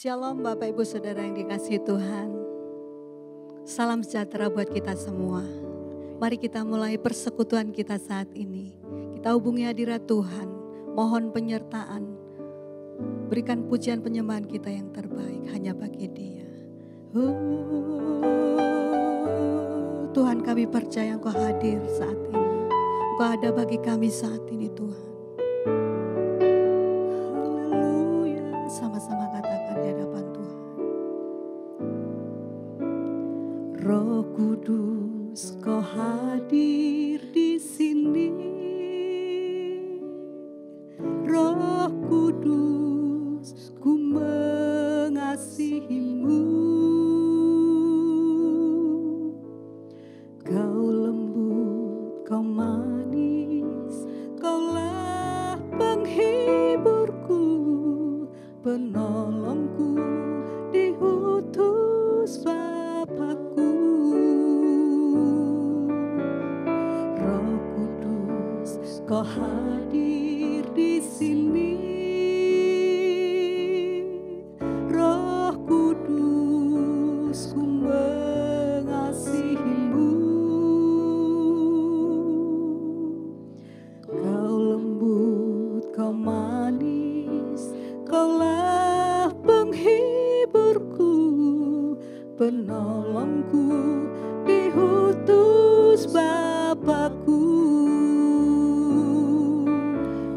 Shalom Bapak Ibu Saudara yang dikasihi Tuhan. Salam sejahtera buat kita semua. Mari kita mulai persekutuan kita saat ini. Kita hubungi hadirat Tuhan, mohon penyertaan. Berikan pujian penyembahan kita yang terbaik hanya bagi Dia. Tuhan, kami percaya Engkau hadir saat ini. Engkau ada bagi kami saat ini Tuhan. Haleluya. Sama-sama katakan di hadapan Tuhan. Roh Kudus, Kau hadir di sini. Roh Kudus, ku mengasihi-Mu. Kau lembut, Kau manis, Kaulah penghiburku, penolongku, diutus Bapakku. Roh Kudus, Kau hadir di sini. Roh Kudus, ku mengasihi-Mu. Kau lembut, Kau manis, Kaulah penghiburku, penolongku, diutus Bapakku.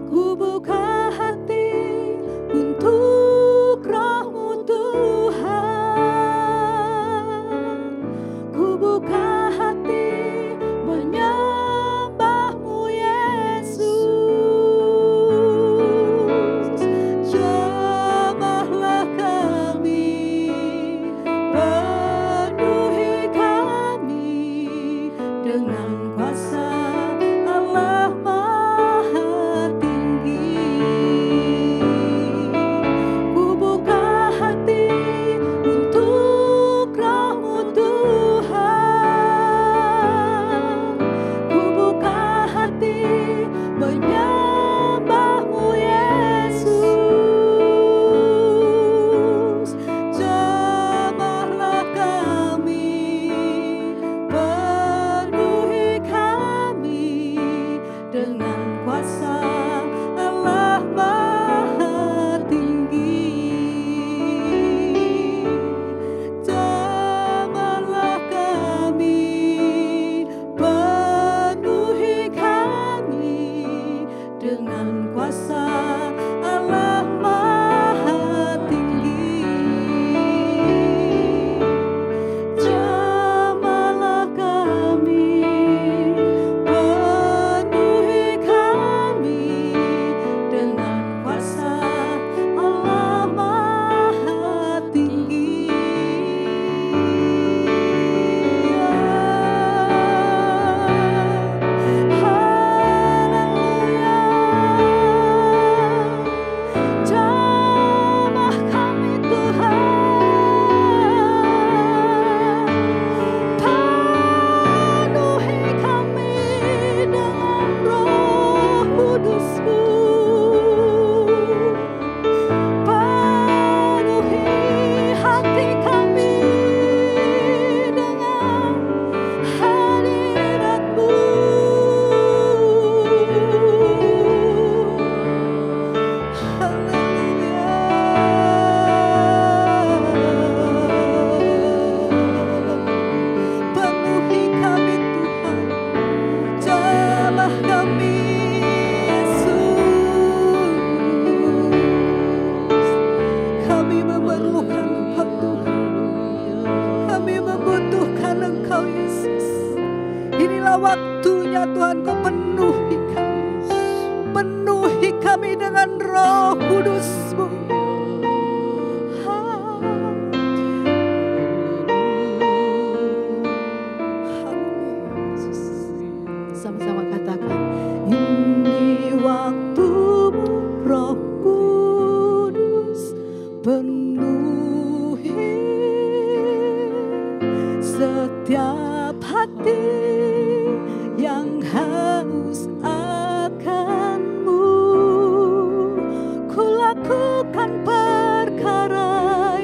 Ku buka hati untuk Roh-Mu Tuhan. Ku buka hati menyembah-Mu Yesus. Jamahlah kami, penuhi kami dengan kuasa Allah Maha Tinggi. Ku buka hati untuk Roh-Mu Tuhan. Ku buka hati menyembah-Mu Yesus. Jamahlah kami, penuhi kami dengan kuasa Allah Maha Tinggi. Jamahlah kami, penuhi kami dengan kuasa Allah Maha Tinggi. Jamahlah kami, penuhi kami dengan kuasa Allah Maha Tinggi. Haleluya. Jamah kami Tuhan, penuhi kami dengan Roh Kudus-Mu. Penuhi hati kami dengan hadirat-Mu. Haleluya. Penuhi kami Tuhan, jamah kami Yesus. Kami memerlukan Engkau Tuhan, kami membutuhkan Engkau Yesus. Inilah waktunya Tuhan, Kau penuhi kami dengan Roh Kudus-Mu. Sama-sama katakan, ini waktumu Roh Kudus, penuhi setiap hati yang haus akan-Mu. Ku lakukan perkara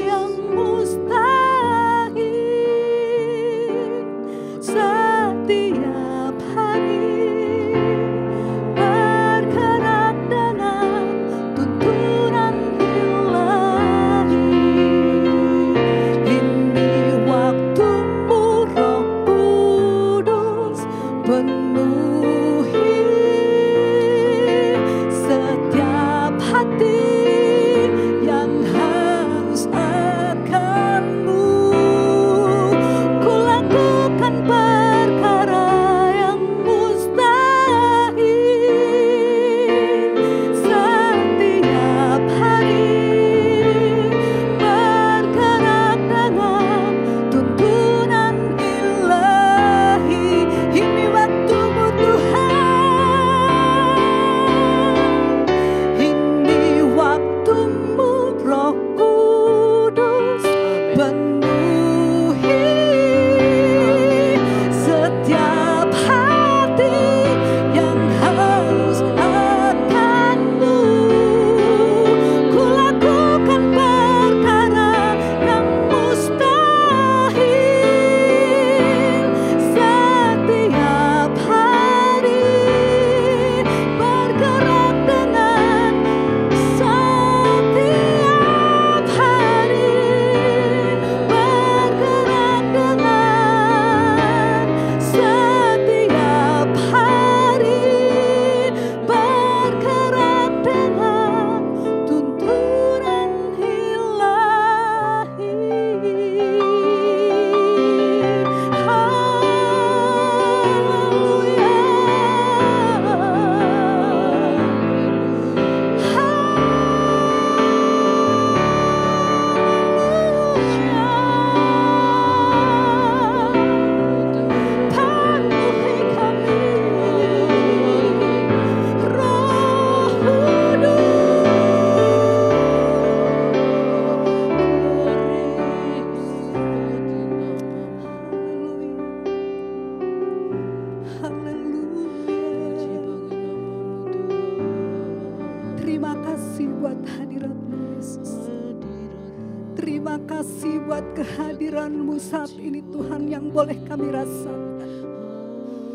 terima kasih buat kehadiran-Mu saat ini Tuhan yang boleh kami rasakan.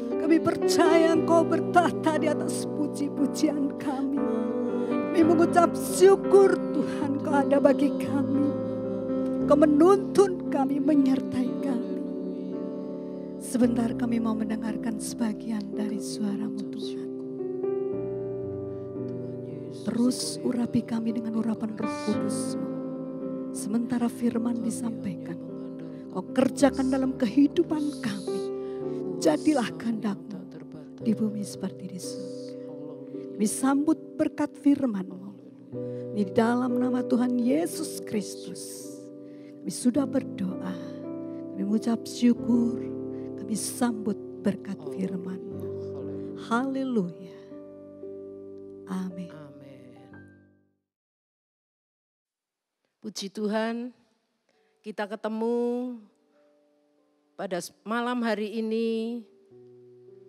Kami percaya Engkau bertahta di atas puji-pujian kami. Kami mengucap syukur Tuhan Kau ada bagi kami. Kau menuntun kami, menyertai kami. Sebentar kami mau mendengarkan sebagian dari suara-Mu Tuhan. Terus urapi kami dengan urapan Roh Kudus-Mu. Sementara firman disampaikan, Kau kerjakan dalam kehidupan kami. Jadilah kehendak-Mu di bumi seperti di surga. Kami sambut berkat firman-Mu. Di dalam nama Tuhan Yesus Kristus. Kami sudah berdoa. Kami mengucap syukur. Kami sambut berkat firman-Mu. Haleluya. Amin. Puji Tuhan, kita ketemu pada malam hari ini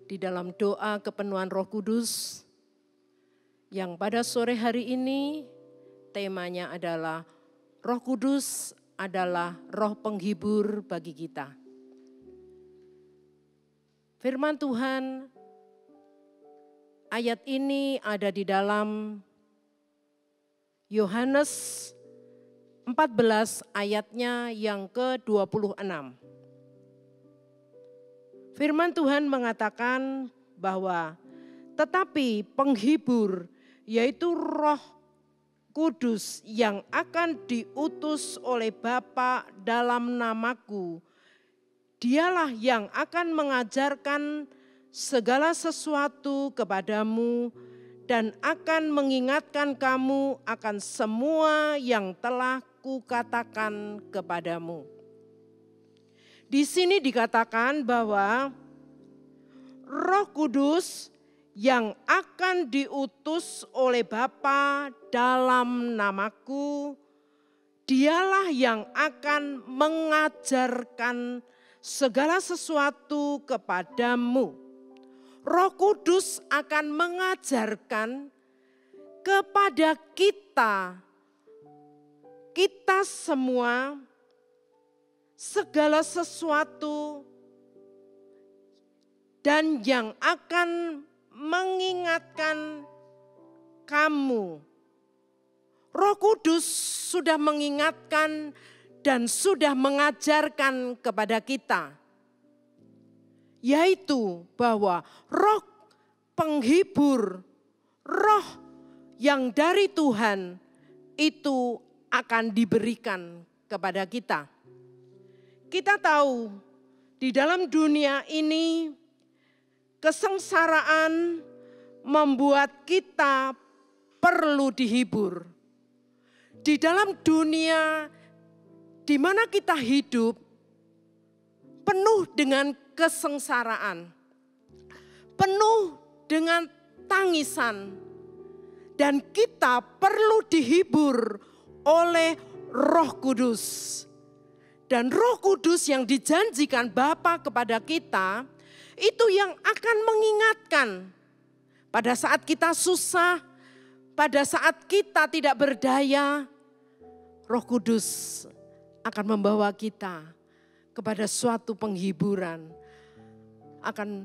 di dalam doa kepenuhan Roh Kudus yang pada sore hari ini temanya adalah Roh Kudus adalah roh penghibur bagi kita. Firman Tuhan ayat ini ada di dalam Yohanes 14 ayatnya yang ke-26. Firman Tuhan mengatakan bahwa tetapi penghibur yaitu Roh Kudus yang akan diutus oleh Bapa dalam namaku, Dialah yang akan mengajarkan segala sesuatu kepadamu dan akan mengingatkan kamu akan semua yang telah kukatakan kepadamu. Di sini dikatakan bahwa Roh Kudus yang akan diutus oleh Bapa dalam namaku, Dialah yang akan mengajarkan segala sesuatu kepadamu. Roh Kudus akan mengajarkan kepada kita semua segala sesuatu dan yang akan mengingatkan kamu. Roh Kudus sudah mengingatkan dan sudah mengajarkan kepada kita. Yaitu bahwa roh penghibur, roh yang dari Tuhan itu akan diberikan kepada kita. Kita tahu di dalam dunia ini kesengsaraan membuat kita perlu dihibur. Di dalam dunia di mana kita hidup penuh dengan kesengsaraan, penuh dengan tangisan, dan kita perlu dihibur oleh Roh Kudus. Dan Roh Kudus yang dijanjikan Bapa kepada kita, itu yang akan mengingatkan pada saat kita susah, pada saat kita tidak berdaya, Roh Kudus akan membawa kita kepada suatu penghiburan, akan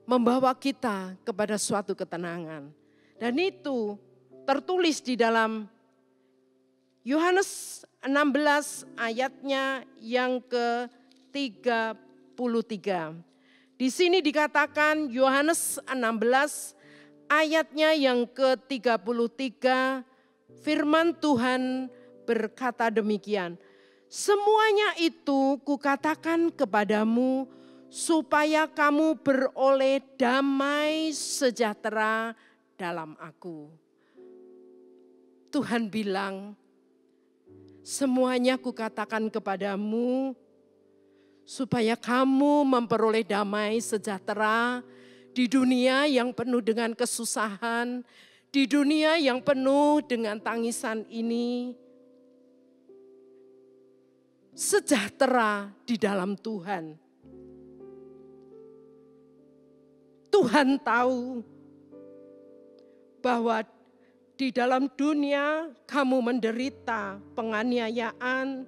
membawa kita kepada suatu ketenangan. Dan itu tertulis di dalam Yohanes 16 ayatnya yang ke-33. Di sini dikatakan Yohanes 16 ayatnya yang ke-33, firman Tuhan berkata demikian. Semuanya itu kukatakan kepadamu supaya kamu beroleh damai sejahtera dalam aku. Tuhan bilang, semuanya kukatakan kepadamu supaya kamu memperoleh damai sejahtera di dunia yang penuh dengan kesusahan, di dunia yang penuh dengan tangisan ini. Sejahtera di dalam Tuhan. Tuhan tahu bahwa di dalam dunia kamu menderita penganiayaan,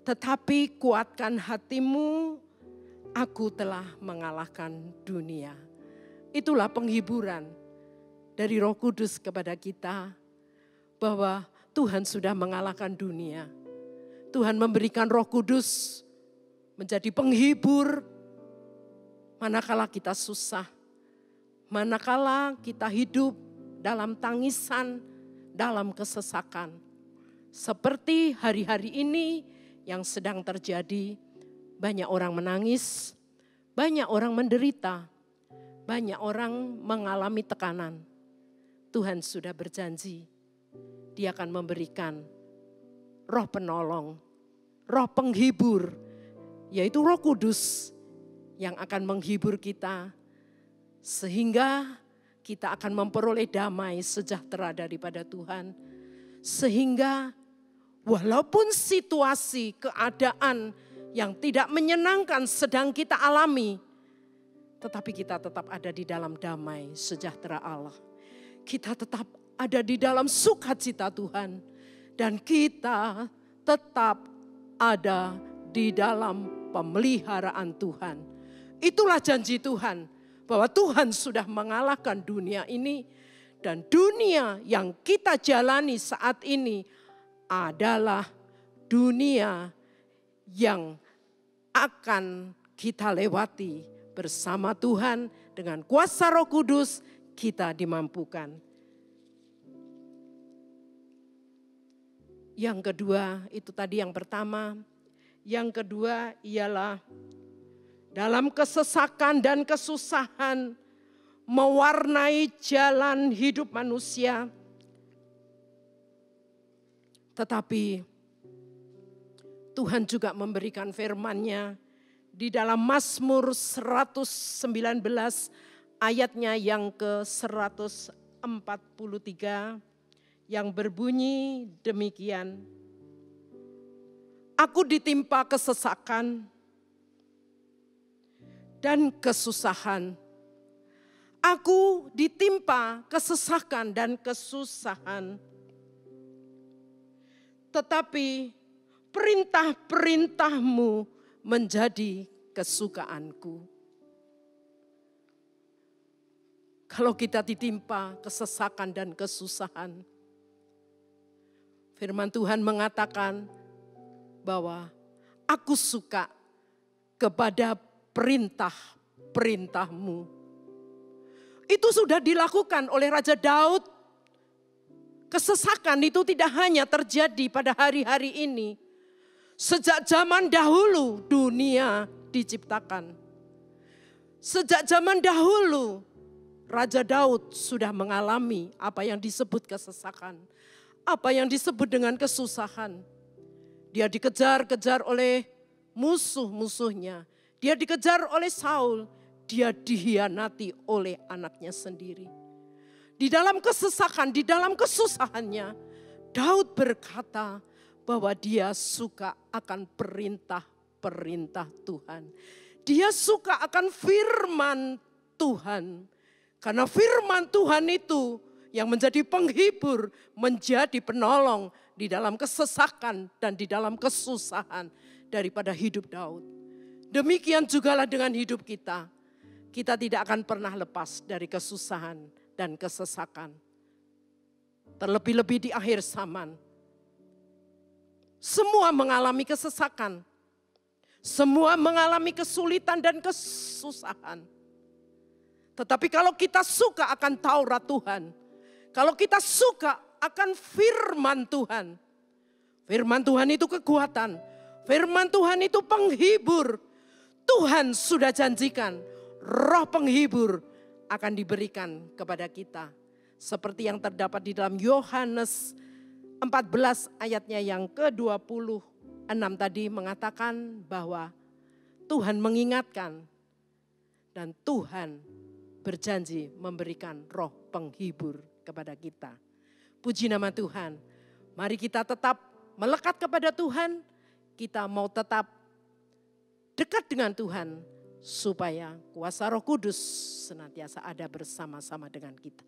Tetapi kuatkan hatimu, aku telah mengalahkan dunia. Itulah penghiburan dari Roh Kudus kepada kita, bahwa Tuhan sudah mengalahkan dunia. Tuhan memberikan Roh Kudus menjadi penghibur manakala kita susah, manakala kita hidup dalam tangisan, dalam kesesakan. Seperti hari-hari ini yang sedang terjadi, banyak orang menangis, banyak orang menderita, banyak orang mengalami tekanan. Tuhan sudah berjanji, Dia akan memberikan Roh penolong, Roh penghibur, yaitu Roh Kudus yang akan menghibur kita, sehingga kita akan memperoleh damai sejahtera daripada Tuhan. Sehingga walaupun situasi, keadaan yang tidak menyenangkan sedang kita alami, tetapi kita tetap ada di dalam damai sejahtera Allah. Kita tetap ada di dalam sukacita Tuhan. Dan kita tetap ada di dalam pemeliharaan Tuhan. Itulah janji Tuhan, bahwa Tuhan sudah mengalahkan dunia ini. Dan dunia yang kita jalani saat ini adalah dunia yang akan kita lewati bersama Tuhan. Dengan kuasa Roh Kudus kita dimampukan. Yang kedua, itu tadi yang pertama. Yang kedua ialah dalam kesesakan dan kesusahan mewarnai jalan hidup manusia. Tetapi Tuhan juga memberikan firman-Nya di dalam Mazmur 119 ayatnya yang ke-143 yang berbunyi demikian. Aku ditimpa kesesakan dan kesusahan. Aku ditimpa kesesakan dan kesusahan. Tetapi perintah-perintahmu menjadi kesukaanku. Kalau kita ditimpa kesesakan dan kesusahan, firman Tuhan mengatakan bahwa aku suka kepada perintah-perintahmu. Itu sudah dilakukan oleh Raja Daud. Kesesakan itu tidak hanya terjadi pada hari-hari ini. Sejak zaman dahulu dunia diciptakan. Sejak zaman dahulu Raja Daud sudah mengalami apa yang disebut kesesakan. Apa yang disebut dengan kesusahan. Dia dikejar-kejar oleh musuh-musuhnya. Dia dikejar oleh Saul. Dia dihianati oleh anaknya sendiri. Di dalam kesesakan, di dalam kesusahannya, Daud berkata bahwa dia suka akan perintah-perintah Tuhan. Dia suka akan firman Tuhan. Karena firman Tuhan itu yang menjadi penghibur, menjadi penolong di dalam kesesakan dan di dalam kesusahan daripada hidup Daud. Demikian jugalah dengan hidup kita. Kita tidak akan pernah lepas dari kesusahan dan kesesakan. Terlebih-lebih di akhir zaman. Semua mengalami kesesakan. Semua mengalami kesulitan dan kesusahan. Tetapi kalau kita suka akan Taurat Tuhan, kalau kita suka akan firman Tuhan, firman Tuhan itu kekuatan, firman Tuhan itu penghibur. Tuhan sudah janjikan Roh penghibur akan diberikan kepada kita. Seperti yang terdapat di dalam Yohanes 14 ayatnya yang ke-26 tadi mengatakan bahwa Tuhan mengingatkan dan Tuhan berjanji memberikan Roh penghibur kepada kita. Puji nama Tuhan. Mari kita tetap melekat kepada Tuhan. Kita mau tetap dekat dengan Tuhan. Supaya kuasa Roh Kudus senantiasa ada bersama-sama dengan kita.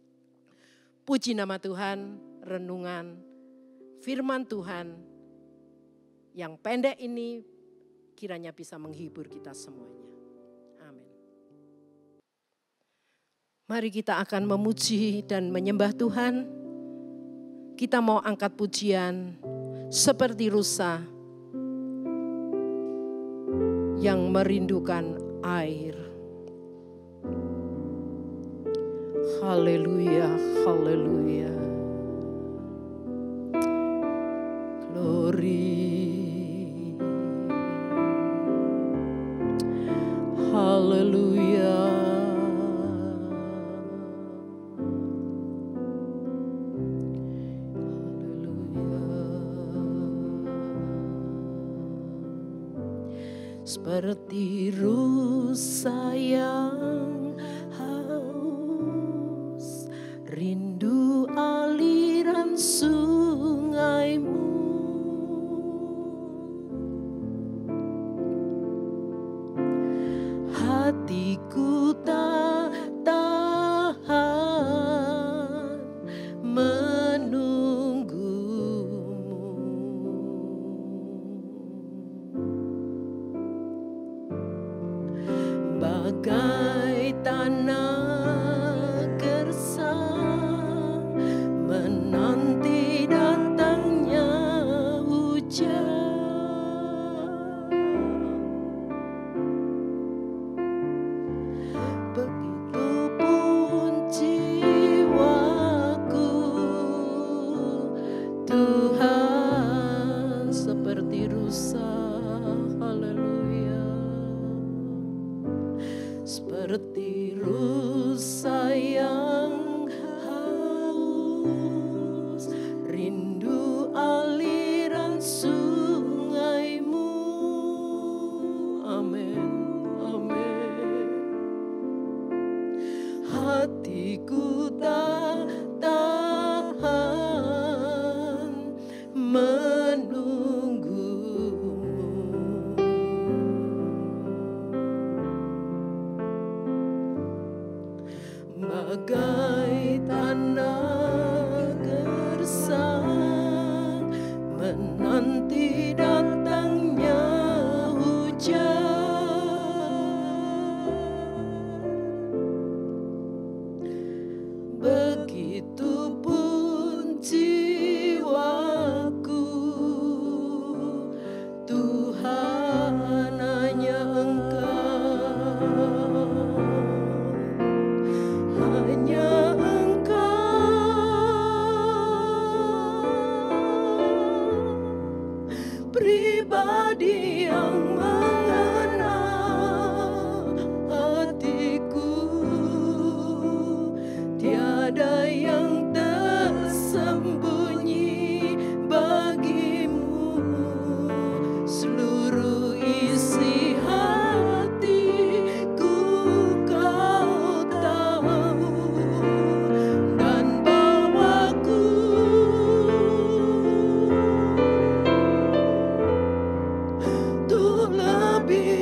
Puji nama Tuhan, renungan firman Tuhan yang pendek ini kiranya bisa menghibur kita semuanya. Amin. Mari kita akan memuji dan menyembah Tuhan. Kita mau angkat pujian seperti rusa yang merindukan air. Haleluya, haleluya. Glory. Haleluya. Seperti rusa yang haus, rindu aliran sungaimu. Hatiku tak tahan bagai tanah gersang menanti datangnya hujan. Begitupun jiwaku, Tuhan, seperti rusa. Seperti rusa yang haus, rindu aliran sungaimu. Amin, amin. Hatiku tak tahan bagai tanah gersang menanti datangnya hujan. Begitupun jiwaku, Tuhan, hanya hanya Engkau, pribadi yang mengenal hatiku. Tiada yang tersembunyi bagimu, seluruh isi hatiku Kau tahu, dan bawaku untuk lebih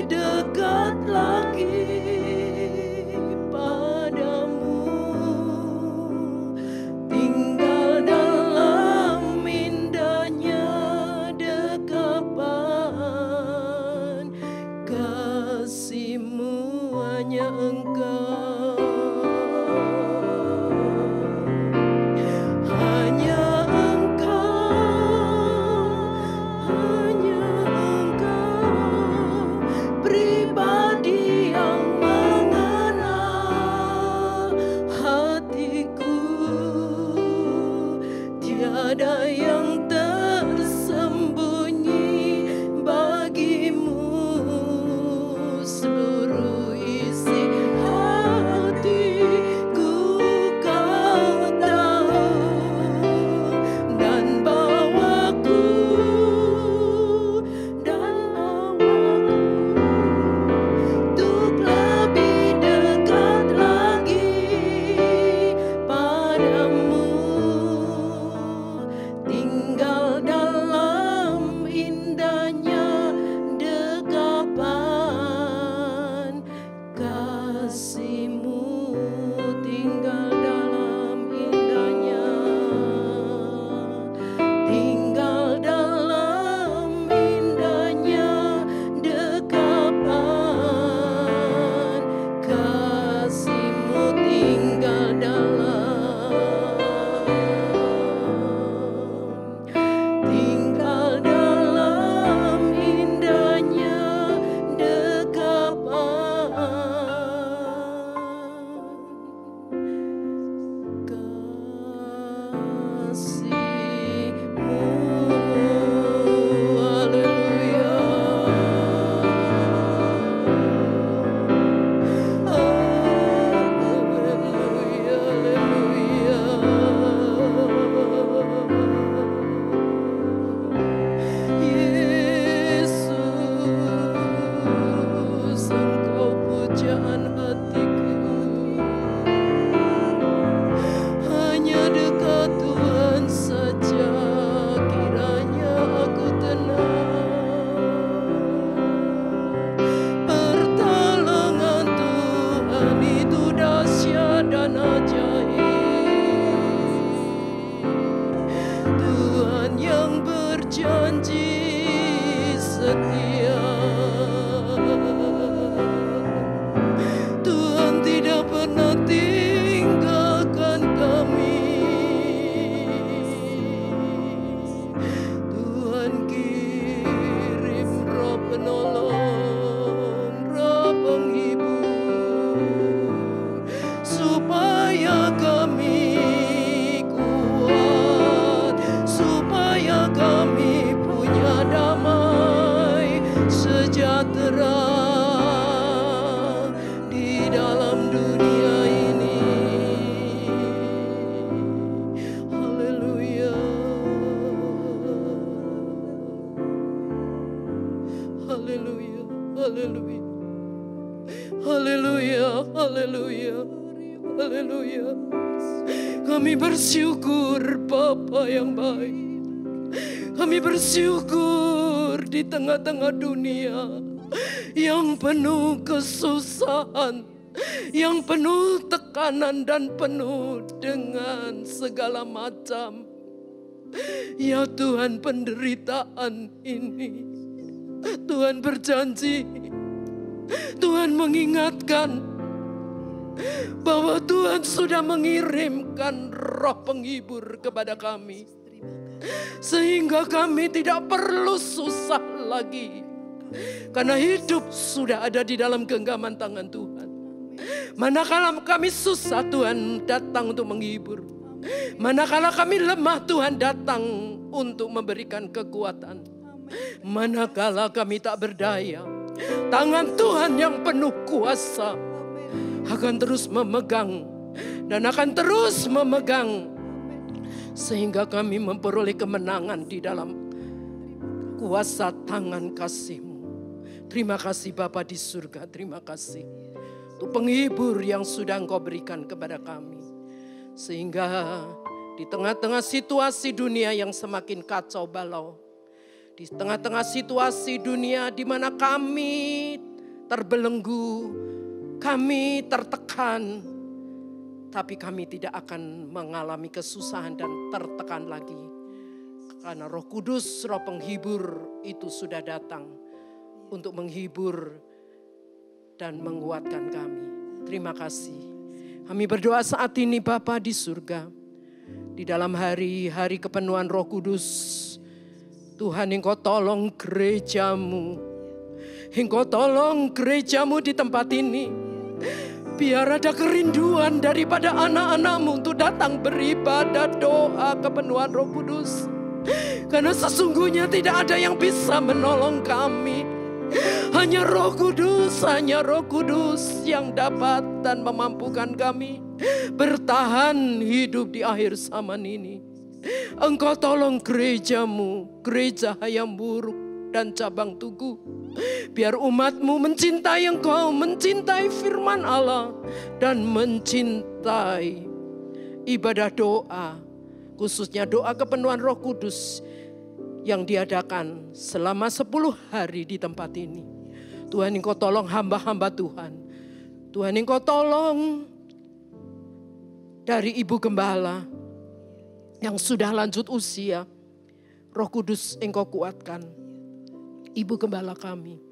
setia. Tuhan tidak pernah tinggalkan kami. Tuhan kirim Roh penolong, Roh penghibur, supaya kami kuat, supaya kami punya damai sejahtera di dalam dunia ini. Haleluya, haleluya, haleluya, haleluya, haleluya, haleluya. Kami bersyukur Bapa yang baik. Kami bersyukur di tengah-tengah dunia yang penuh kesusahan, yang penuh tekanan dan penuh dengan segala macam. Ya Tuhan, penderitaan ini, Tuhan berjanji, Tuhan mengingatkan bahwa Tuhan sudah mengirimkan Roh penghibur kepada kami. Sehingga kami tidak perlu susah lagi. Karena hidup sudah ada di dalam genggaman tangan Tuhan. Manakala kami susah, Tuhan datang untuk menghibur. Manakala kami lemah, Tuhan datang untuk memberikan kekuatan. Manakala kami tak berdaya, tangan Tuhan yang penuh kuasa akan terus memegang dan akan terus memegang. Sehingga kami memperoleh kemenangan di dalam kuasa tangan kasih-Mu. Terima kasih Bapa di surga, terima kasih untuk penghibur yang sudah Engkau berikan kepada kami. Sehingga di tengah-tengah situasi dunia yang semakin kacau balau, di tengah-tengah situasi dunia di mana kami terbelenggu, kami tertekan, tapi kami tidak akan mengalami kesusahan dan tertekan lagi. Karena Roh Kudus, Roh penghibur itu sudah datang untuk menghibur dan menguatkan kami. Terima kasih. Kami berdoa saat ini Bapa di surga. Di dalam hari-hari kepenuhan Roh Kudus, Tuhan Engkau tolong gereja-Mu. Engkau tolong gereja-Mu di tempat ini. Biar ada kerinduan daripada anak-anak-Mu untuk datang beribadah, doa kepenuhan Roh Kudus. Karena sesungguhnya tidak ada yang bisa menolong kami. Hanya Roh Kudus yang dapat dan memampukan kami bertahan hidup di akhir zaman ini. Engkau tolong gereja-Mu, gereja Hayam Buruk dan cabang Tugu. Biar umat-Mu mencintai Engkau, mencintai firman Allah, dan mencintai ibadah doa, khususnya doa kepenuhan Roh Kudus yang diadakan selama 10 hari di tempat ini. Tuhan Engkau tolong hamba-hamba Tuhan. Tuhan Engkau tolong dari Ibu Gembala yang sudah lanjut usia. Roh Kudus Engkau kuatkan Ibu Gembala kami.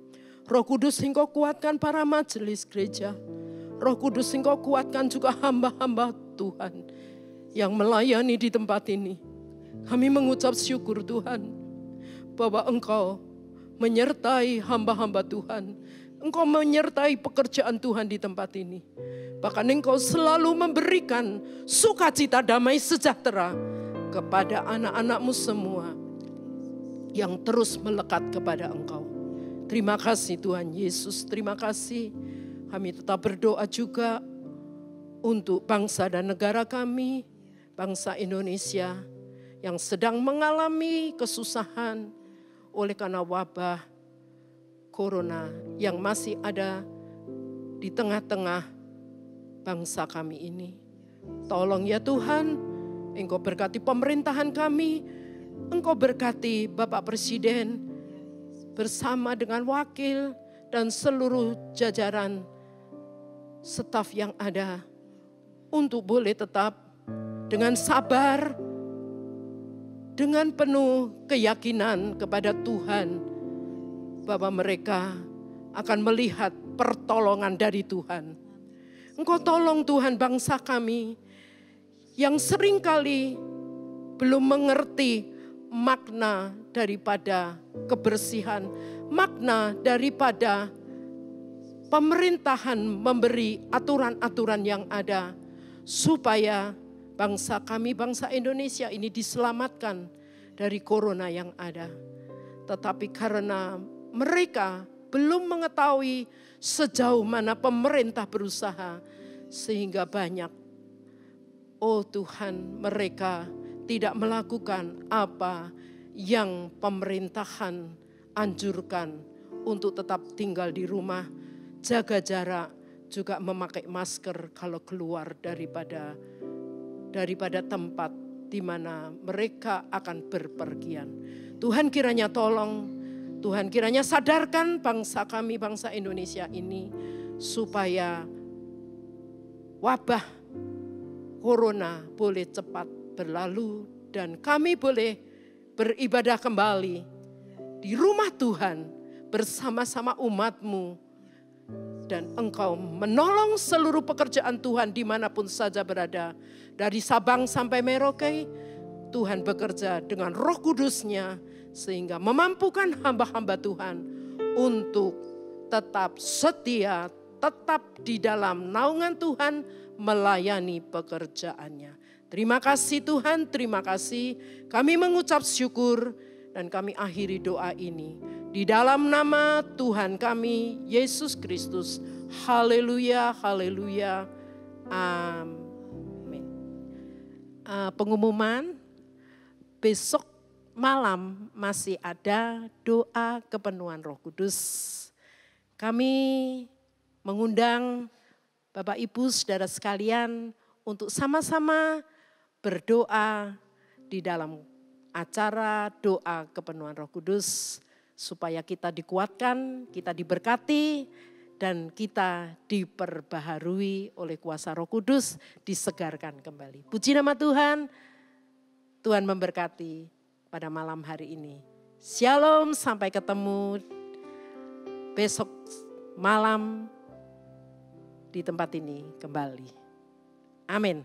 Roh Kudus Engkau kuatkan para majelis gereja. Roh Kudus Engkau kuatkan juga hamba-hamba Tuhan yang melayani di tempat ini. Kami mengucap syukur Tuhan bahwa Engkau menyertai hamba-hamba Tuhan. Engkau menyertai pekerjaan Tuhan di tempat ini. Bahkan Engkau selalu memberikan sukacita, damai, sejahtera kepada anak-anak-Mu semua yang terus melekat kepada Engkau. Terima kasih Tuhan Yesus, terima kasih. Kami tetap berdoa juga untuk bangsa dan negara kami, bangsa Indonesia yang sedang mengalami kesusahan oleh karena wabah corona yang masih ada di tengah-tengah bangsa kami ini. Tolong ya Tuhan, Engkau berkati pemerintahan kami, Engkau berkati Bapak Presiden bersama dengan wakil dan seluruh jajaran staf yang ada untuk boleh tetap dengan sabar, dengan penuh keyakinan kepada Tuhan bahwa mereka akan melihat pertolongan dari Tuhan. Engkau tolong Tuhan bangsa kami yang seringkali belum mengerti makna daripada kebersihan, makna daripada pemerintahan memberi aturan-aturan yang ada supaya bangsa kami, bangsa Indonesia ini diselamatkan dari corona yang ada. Tetapi karena mereka belum mengetahui sejauh mana pemerintah berusaha, sehingga banyak, oh Tuhan, mereka tidak melakukan apa yang pemerintahan anjurkan untuk tetap tinggal di rumah, jaga jarak, juga memakai masker kalau keluar daripada tempat di mana mereka akan berpergian. Tuhan kiranya tolong, Tuhan kiranya sadarkan bangsa kami, bangsa Indonesia ini, supaya wabah corona boleh cepat berlalu dan kami boleh beribadah kembali di rumah Tuhan bersama-sama umat-Mu. Dan Engkau menolong seluruh pekerjaan Tuhan dimanapun saja berada. Dari Sabang sampai Merauke, Tuhan bekerja dengan Roh Kudus-Nya sehingga memampukan hamba-hamba Tuhan untuk tetap setia, tetap di dalam naungan Tuhan melayani pekerjaannya. Terima kasih Tuhan, terima kasih. Kami mengucap syukur dan kami akhiri doa ini di dalam nama Tuhan kami, Yesus Kristus. Haleluya, haleluya, amin. Pengumuman, besok malam masih ada doa kepenuhan Roh Kudus. Kami mengundang Bapak Ibu Saudara sekalian untuk sama-sama berdoa di dalam acara doa kepenuhan Roh Kudus, supaya kita dikuatkan, kita diberkati, dan kita diperbaharui oleh kuasa Roh Kudus, disegarkan kembali. Puji nama Tuhan, Tuhan memberkati pada malam hari ini. Shalom, sampai ketemu besok malam di tempat ini kembali. Amin.